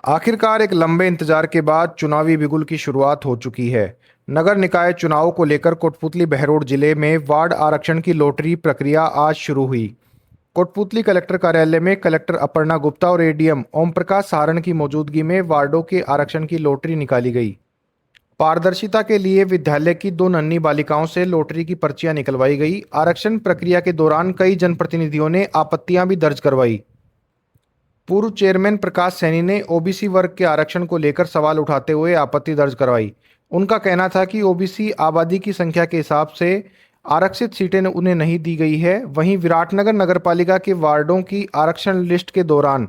आखिरकार एक लंबे इंतजार के बाद चुनावी बिगुल की शुरुआत हो चुकी है। नगर निकाय चुनाव को लेकर कोटपूतली बहरोड जिले में वार्ड आरक्षण की लॉटरी प्रक्रिया आज शुरू हुई। कोटपूतली कलेक्टर कार्यालय में कलेक्टर अपर्णा गुप्ता और एडीएम ओम प्रकाश सारण की मौजूदगी में वार्डों के आरक्षण की लॉटरी निकाली गई। पारदर्शिता के लिए विद्यालय की 2 नन्ही बालिकाओं से लॉटरी की पर्चियां निकलवाई गई। आरक्षण प्रक्रिया के दौरान कई जनप्रतिनिधियों ने आपत्तियां भी दर्ज करवाई। पूर्व चेयरमैन प्रकाश सैनी ने ओबीसी वर्ग के आरक्षण को लेकर सवाल उठाते हुए आपत्ति दर्ज करवाई। उनका कहना था कि ओबीसी आबादी की संख्या के हिसाब से आरक्षित सीटें उन्हें नहीं दी गई है। वहीं विराटनगर नगरपालिका के वार्डों की आरक्षण लिस्ट के दौरान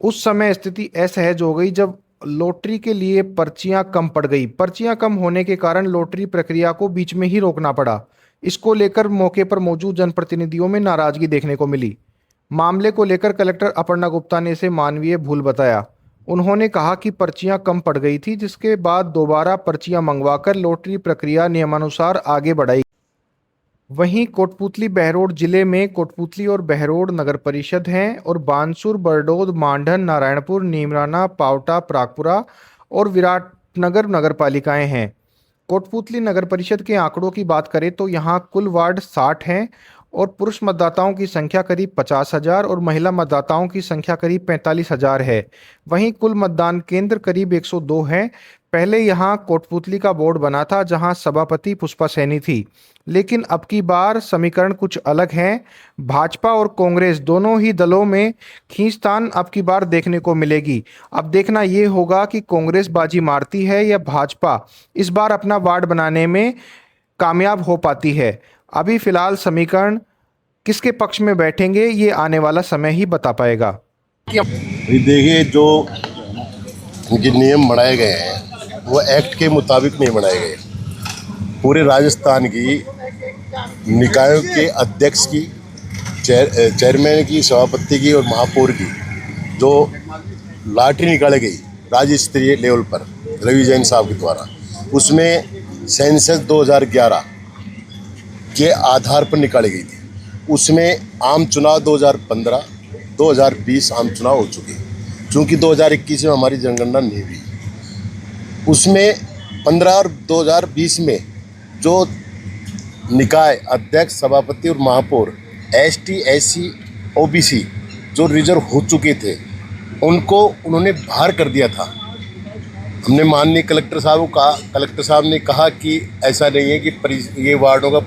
उस समय स्थिति असहज हो गई जब लॉटरी के लिए पर्चियां कम पड़ गई। पर्चियां कम होने के कारण लॉटरी प्रक्रिया को बीच में ही रोकना पड़ा। इसको लेकर मौके पर मौजूद जनप्रतिनिधियों में नाराजगी देखने को मिली। मामले को लेकर कलेक्टर अपर्णा गुप्ता ने इसे मानवीय भूल बताया। उन्होंने कहा कि पर्चियां कम पड़ गई थी, जिसके बाद दोबारा पर्चियां मंगवाकर लॉटरी प्रक्रिया नियमानुसार आगे बढ़ाई। वहीं कोटपूतली बहरोड जिले में कोटपूतली और बहरोड नगर परिषद हैं और बानसूर, बरडोद, मांडन, नारायणपुर, नीमराना, पावटा, प्रागपुरा और विराटनगर नगर पालिकाएं हैं। कोटपूतली नगर परिषद के आंकड़ों की बात करें तो यहाँ कुल वार्ड 60 हैं और पुरुष मतदाताओं की संख्या करीब 50,000 और महिला मतदाताओं की संख्या करीब 45,000 है। वहीं कुल मतदान केंद्र करीब 102 हैं। पहले यहाँ कोटपूतली का बोर्ड बना था, जहाँ सभापति पुष्पा सैनी थी, लेकिन अब की बार समीकरण कुछ अलग हैं। भाजपा और कांग्रेस दोनों ही दलों में खींचतान अब की बार देखने को मिलेगी। अब देखना ये होगा कि कांग्रेस बाजी मारती है या भाजपा इस बार अपना वार्ड बनाने में कामयाब हो पाती है। अभी फिलहाल समीकरण किसके पक्ष में बैठेंगे ये आने वाला समय ही बता पाएगा। देखिए, जो उनके नियम बनाए गए हैं वो एक्ट के मुताबिक नहीं बनाए गए। पूरे राजस्थान की निकायों के अध्यक्ष की, चेयरमैन की, सभापति की और महापौर की जो लॉटरी निकाली गई राज्य स्तरीय लेवल पर रवि जैन साहब के द्वारा, उसमें सेंसस 2011 के आधार पर निकाली गई थी। उसमें आम चुनाव 2015, 2020 आम चुनाव हो चुके हैं। चूँकि 2021 में हमारी जनगणना नहीं हुई, उसमें 15 और 2020 में जो निकाय अध्यक्ष, सभापति और महापौर एसटी, एससी, ओबीसी जो रिजर्व हो चुके थे उनको उन्होंने बाहर कर दिया था। हमने माननीय कलेक्टर साहब को कहा, कलेक्टर साहब ने कहा कि ऐसा नहीं है कि ये वार्डों का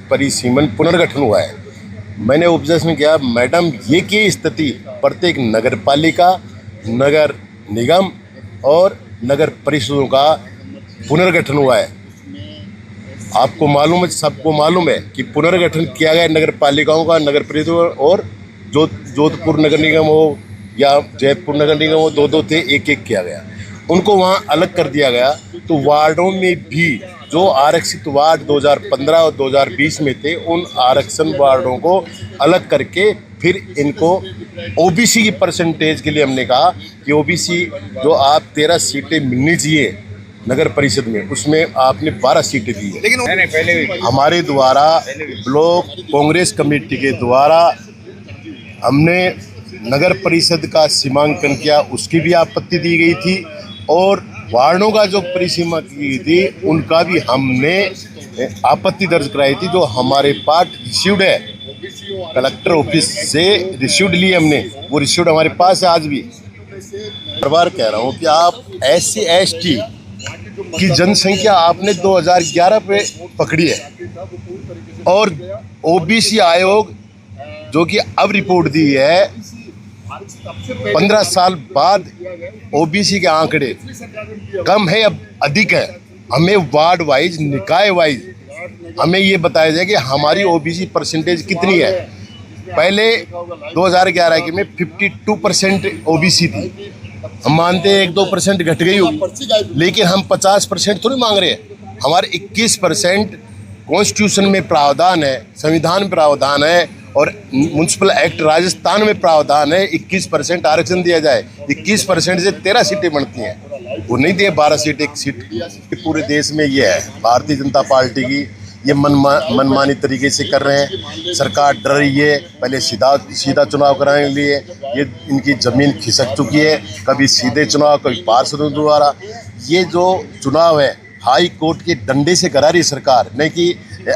परिसीमन पुनर्गठन हुआ है। मैंने ऑब्जर्वेशन किया, मैडम ये की स्थिति प्रत्येक नगर पालिका, नगर निगम और नगर परिषदों का पुनर्गठन हुआ है। आपको मालूम है, सबको मालूम है कि पुनर्गठन किया गया नगर पालिकाओं का, नगर परिषदों, और जोधपुर नगर निगम हो या जयपुर नगर निगम हो, 2-2 थे, 1-1 किया गया। उनको वहाँ अलग कर दिया गया। तो वार्डों में भी जो आरक्षित वार्ड 2015 और 2020 में थे, उन आरक्षण वार्डों को अलग करके फिर इनको ओबीसी की परसेंटेज के लिए हमने कहा कि ओबीसी जो आप 13 सीटें मिलनी चाहिए नगर परिषद में, उसमें आपने 12 सीटें दी है। लेकिन हमारे द्वारा ब्लॉक कांग्रेस कमेटी के द्वारा हमने नगर परिषद का सीमांकन किया, उसकी भी आपत्ति दी गई थी, और वार्डों का जो परिसीमा की थी उनका भी हमने आपत्ति दर्ज कराई थी, जो हमारे पास रिसीव्ड है। कलेक्टर ऑफिस से रिसीव्ड लिए हमने, वो रिसीव्ड हमारे पास है आज भी। बार बार कह रहा हूँ कि आप SC ST की जनसंख्या आपने 2011 पे पकड़ी है, और ओबीसी आयोग जो कि अब रिपोर्ट दी है 15 साल बाद, ओबीसी के आंकड़े कम है अब अधिक है। हमें वार्ड वाइज, निकाय वाइज हमें ये बताया जाए कि हमारी ओबीसी परसेंटेज कितनी है। पहले 2011 के में 52% ओबीसी थी। हम मानते हैं 1-2% घट गई होगी, लेकिन हम 50% थोड़ी मांग रहे हैं। हमारे 21% कॉन्स्टिट्यूशन में प्रावधान है, संविधान में प्रावधान है, और म्यूनसिपल एक्ट राजस्थान में प्रावधान है 21% आरक्षण दिया जाए। 21% से 13 सीटें बनती हैं, वो नहीं दिए 12 सीट, 1 सीट। पूरे देश में ये है, भारतीय जनता पार्टी की ये मनमानी तरीके से कर रहे हैं। सरकार डर रही है, पहले सीधा चुनाव कराने के लिए ये इनकी ज़मीन खिसक चुकी है, कभी सीधे चुनाव कभी पार्षदों द्वारा। ये जो चुनाव है हाई कोर्ट के डंडे से करा रही है सरकार, नहीं कि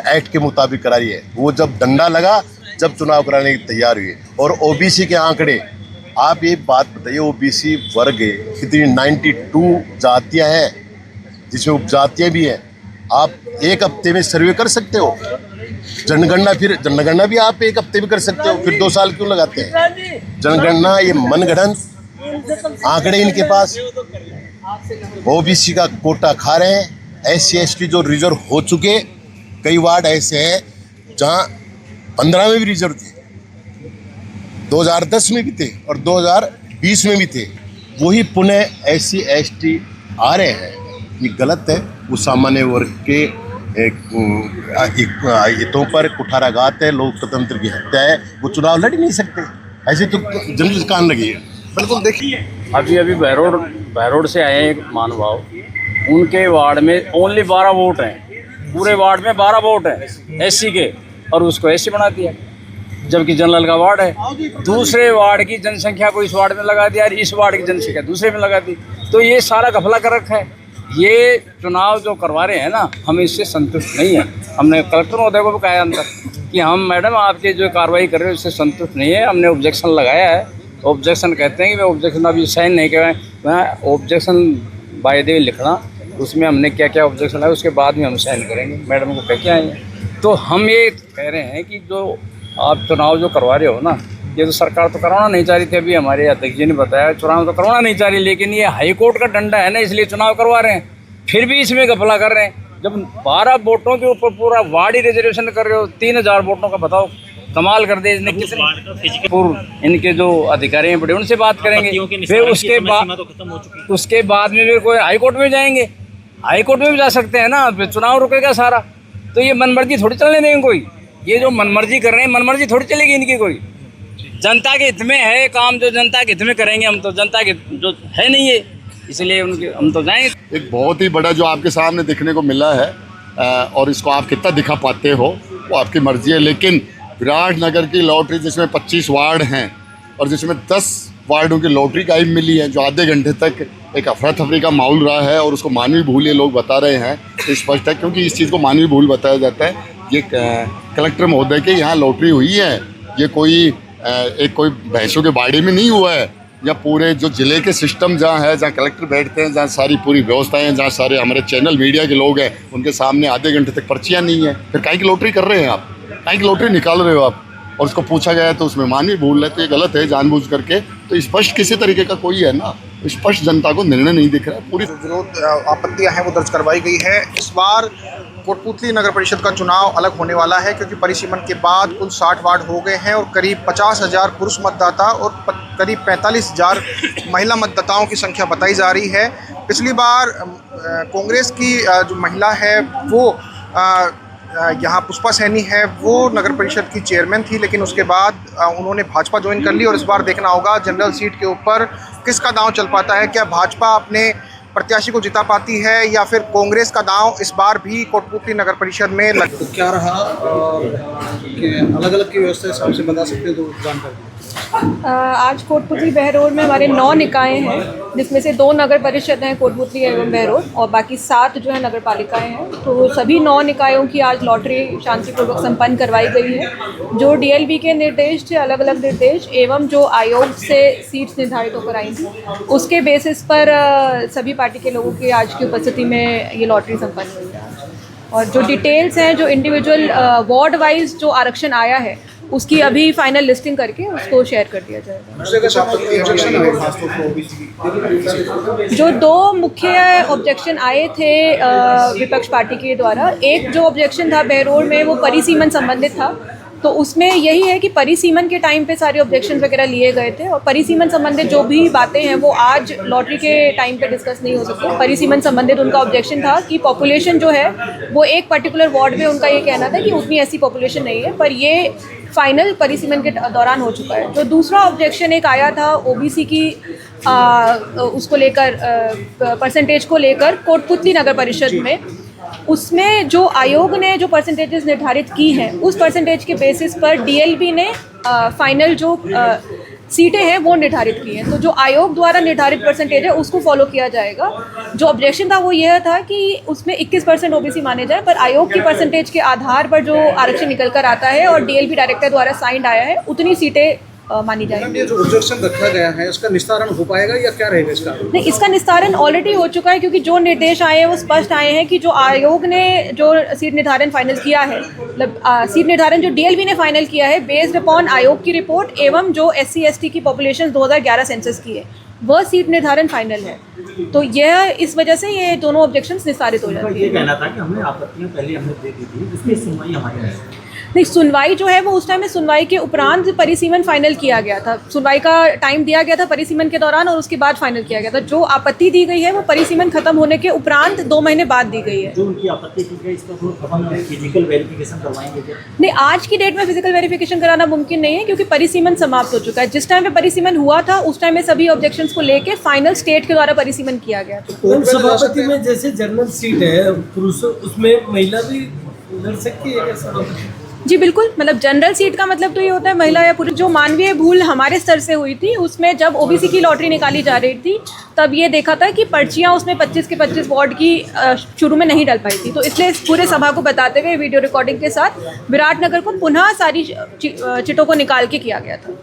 एक्ट के मुताबिक करा रही है। वो जब डंडा लगा जब चुनाव कराने की तैयार हुई। और ओबीसी के आंकड़े, आप ये बात बताइए, ओबीसी वर्ग कितनी 92 जातियां हैं, जिसमें उपजातियां भी हैं। आप एक हफ्ते में सर्वे कर सकते हो, जनगणना भी आप एक हफ्ते में कर सकते हो, फिर 2 साल क्यों लगाते हैं? जनगणना ये मनगढ़ंत आंकड़े इनके पास। ओबीसी का कोटा खा रहे हैं। SC/ST जो रिजर्व हो चुके, कई वार्ड ऐसे हैं जहां 15 में भी रिजर्व थे, 2010 में भी थे और 2020 में भी थे, वही पुनः SC/ST आ रहे हैं। ये गलत है। वो सामान्य वर्ग के हितों पर कुठाराघात है, लोकतंत्र की हत्या है। वो चुनाव लड़ ही नहीं सकते, ऐसे तो जनरल कान लगी है। बिल्कुल। देखिए, अभी बहरोड से आए हैं एक महानुभाव, उनके वार्ड में ओनली 12 वोट हैं, पूरे वार्ड में 12 वोट हैं SC के, और उसको SC बना दिया, जबकि जनरल का वार्ड है। दूसरे वार्ड की जनसंख्या को इस वार्ड में लगा दिया और इस वार्ड की जनसंख्या दूसरे में लगा दी। तो ये सारा घपला कर रखा है। ये चुनाव जो करवा रहे हैं ना, हम इससे संतुष्ट नहीं हैं। हमने कलेक्टर महोदय को भी कहा अंदर कि हम मैडम आपके जो कार्रवाई कर रहे हो इससे संतुष्ट नहीं है, हमने ऑब्जेक्शन लगाया है। ऑब्जेक्शन कहते हैं कि मैं ऑब्जेक्शन अभी साइन नहीं किया, मैं ऑब्जेक्शन बाय द वे लिखना, उसमें हमने क्या क्या ऑब्जेक्शन है उसके बाद में हम साइन करेंगे, मैडम को कह के आए हैं। तो हम ये कह रहे हैं कि जो आप चुनाव जो करवा रहे हो ना, ये तो सरकार तो करवाना नहीं चाह रही थी। अभी हमारे अध्यक्ष जी ने बताया चुनाव तो करवाना नहीं चाह रही, लेकिन ये हाई कोर्ट का डंडा है ना, इसलिए चुनाव करवा रहे हैं। फिर भी इसमें घपला कर रहे हैं। जब 12 वोटों के ऊपर पूरा वार्ड ही रिजर्वेशन कर रहे हो, 3000 वोटों का बताओ, कमाल कर दे। इसने कितने पूर्व इनके जो अधिकारी हैं बड़े, उनसे बात करेंगे। फिर उसके बाद में भी कोई हाई कोर्ट में जाएंगे, हाई कोर्ट में भी जा सकते हैं ना, फिर चुनाव रुकेगा सारा। तो ये मनमर्जी थोड़ी चलने देंगे कोई। ये जो मनमर्जी कर रहे हैं, मनमर्जी थोड़ी चलेगी इनकी कोई। जनता के हित में है काम, जो जनता के हित में करेंगे हम, तो जनता के जो है नहीं है, इसलिए उनके हम तो जाएंगे। एक बहुत ही बड़ा जो आपके सामने दिखने को मिला है, और इसको आप कितना दिखा पाते हो वो आपकी मर्जी है, लेकिन विराटनगर की लॉटरी जिसमें 25 वार्ड हैं और जिसमें 10 वार्डों की लॉटरी गायब मिली है, जो आधे घंटे तक एक अफरा तफरी का माहौल रहा है और उसको मानवीय भूल ये लोग बता रहे हैं, स्पष्ट है। क्योंकि इस चीज़ को मानवीय भूल बताया जाता है। ये कलेक्टर महोदय के यहाँ लॉटरी हुई है, ये कोई भैंसों के बाड़े में नहीं हुआ है, या पूरे जो ज़िले के सिस्टम जहाँ है, जहाँ कलेक्टर बैठते हैं, जहाँ सारी पूरी व्यवस्थाएं हैं, जहाँ सारे हमारे चैनल मीडिया के लोग हैं, उनके सामने आधे घंटे तक पर्चियाँ नहीं है। फिर काहे की लॉटरी कर रहे हैं आप, काहे की लॉटरी निकाल रहे हो आप? और उसको पूछा गया है तो उसमें मानवीय भूल है, तो ये गलत है जानबूझ करके। तो स्पष्ट किसी तरीके का कोई है ना, स्पष्ट जनता को निर्णय नहीं दिख रहा है। पूरी विरोध आपत्तियां हैं वो दर्ज करवाई गई है। इस बार कोटपूतली नगर परिषद का चुनाव अलग होने वाला है, क्योंकि परिसीमन के बाद कुल 60 वार्ड हो गए हैं और करीब 50,000 पुरुष मतदाता और करीब 45,000 महिला मतदाताओं की संख्या बताई जा रही है। पिछली बार कांग्रेस की जो महिला है वो यहाँ पुष्पा सैनी है, वो नगर परिषद की चेयरमैन थी, लेकिन उसके बाद उन्होंने भाजपा ज्वाइन कर ली। और इस बार देखना होगा जनरल सीट के ऊपर किसका दांव चल पाता है। क्या भाजपा अपने प्रत्याशी को जिता पाती है या फिर कांग्रेस का दांव इस बार भी कोटपूतली नगर परिषद में तो क्या रहा, और अलग अलग की व्यवस्था हिसाब से बता सकते हो तो जानकारी। आज कोटपूतली बहरोड में हमारे 9 निकाय हैं, जिसमें से 2 नगर परिषद हैं, कोटपूतली एवं बहरोड, और बाकी 7 जो है नगर पालिकाएँ हैं। तो सभी 9 निकायों की आज लॉटरी शांतिपूर्वक संपन्न करवाई गई है। जो DLV के निर्देश थे, अलग अलग निर्देश एवं जो आयोग से सीट्स निर्धारित होकर आई थी, उसके बेसिस पर सभी पार्टी के लोगों की आज की उपस्थिति में ये लॉटरी संपन्न हुई है। और जो डिटेल्स हैं, जो इंडिविजुअल वार्ड वाइज जो आरक्षण आया है, उसकी अभी फाइनल लिस्टिंग करके उसको शेयर कर दिया जाएगा। जो 2 मुख्य ऑब्जेक्शन आए थे विपक्ष पार्टी के द्वारा, एक जो ऑब्जेक्शन था बहरोड में वो परिसीमन संबंधित था। तो उसमें यही है कि परिसीमन के टाइम पे सारे ऑब्जेक्शन वगैरह लिए गए थे, और परिसीमन संबंधित जो भी बातें हैं वो आज लॉटरी के टाइम पे डिस्कस नहीं हो सकती। परिसीमन संबंधित उनका ऑब्जेक्शन था कि पॉपुलेशन जो है वो एक पर्टिकुलर वार्ड में, उनका ये कहना था कि उतनी ऐसी पॉपुलेशन नहीं है, पर ये फाइनल परिसीमन के दौरान हो चुका है। जो दूसरा ऑब्जेक्शन एक आया था OBC की उसको लेकर परसेंटेज को लेकर कोटपूतली नगर परिषद में, उसमें जो आयोग ने जो परसेंटेजेस निर्धारित की हैं उस परसेंटेज के बेसिस पर डीएलबी ने फाइनल जो सीटें हैं वो निर्धारित की हैं। तो जो आयोग द्वारा निर्धारित परसेंटेज है उसको फॉलो किया जाएगा। जो ऑब्जेक्शन था वो यह था कि उसमें 21% ओबीसी माने जाए, पर आयोग की परसेंटेज के आधार पर जो आरक्षण निकल कर आता है और डीएलबी डायरेक्टर द्वारा साइंड आया है उतनी सीटें मानी जाएगी। ये जो ऑब्जेक्शन रखा गया है उसका निस्तारण हो पाएगा या क्या रहेगा इसका? नहीं, इसका निस्तारण ऑलरेडी हो चुका है, क्योंकि जो निर्देश आए हैं वो स्पष्ट आए हैं कि जो आयोग ने जो सीट निर्धारण फाइनल किया है, मतलब सीट निर्धारण जो डीएलबी ने फाइनल किया है बेस्ड अपॉन आयोग की रिपोर्ट एवं जो SC/ST की पॉपुलेशन 2011 सेंसस की है, वह सीट निर्धारण फाइनल है। तो यह इस वजह से ये दोनों ऑब्जेक्शंस निस्तारित हो जाती है। ये कहना था कि हमने आपत्तियां पहले हमने दे दी थी, इसकी सुनवाई हमारी नहीं। नहीं, सुनवाई जो है वो उस टाइम में सुनवाई के उपरांत परिसीमन फाइनल किया गया था। सुनवाई का टाइम दिया गया था परिसीमन के दौरान और उसके बाद फाइनल किया गया था। जो आपत्ति दी गई है वो परिसीमन खत्म होने के उपरांत 2 महीने बाद दी गई है। जो उनकी आपत्ति की गई इसका हम फिजिकल वेरिफिकेशन करवाएंगे क्या? नहीं, आज की डेट में फिजिकल वेरिफिकेशन कराना मुमकिन नहीं है, क्योंकि परिसीमन समाप्त हो चुका है। जिस टाइम पे परिसीमन हुआ था उस टाइम में सभी ऑब्जेक्शंस को लेके फाइनल स्टेट के द्वारा परिसीमन किया गया था। सभापति में जैसे जनरल सीट है पुरुषों, उसमें महिला भी लड़ सकती है क्या सभापति? जी बिल्कुल, मतलब जनरल सीट का मतलब तो ये होता है महिला या पुरुष। जो मानवीय भूल हमारे स्तर से हुई थी उसमें जब ओबीसी की लॉटरी निकाली जा रही थी तब ये देखा था कि पर्चियाँ उसमें 25 के 25 वार्ड की शुरू में नहीं डल पाई थी। तो इसलिए इस पूरे सभा को बताते हुए वीडियो रिकॉर्डिंग के साथ विराटनगर को पुनः सारी चिटों को निकाल के किया गया था।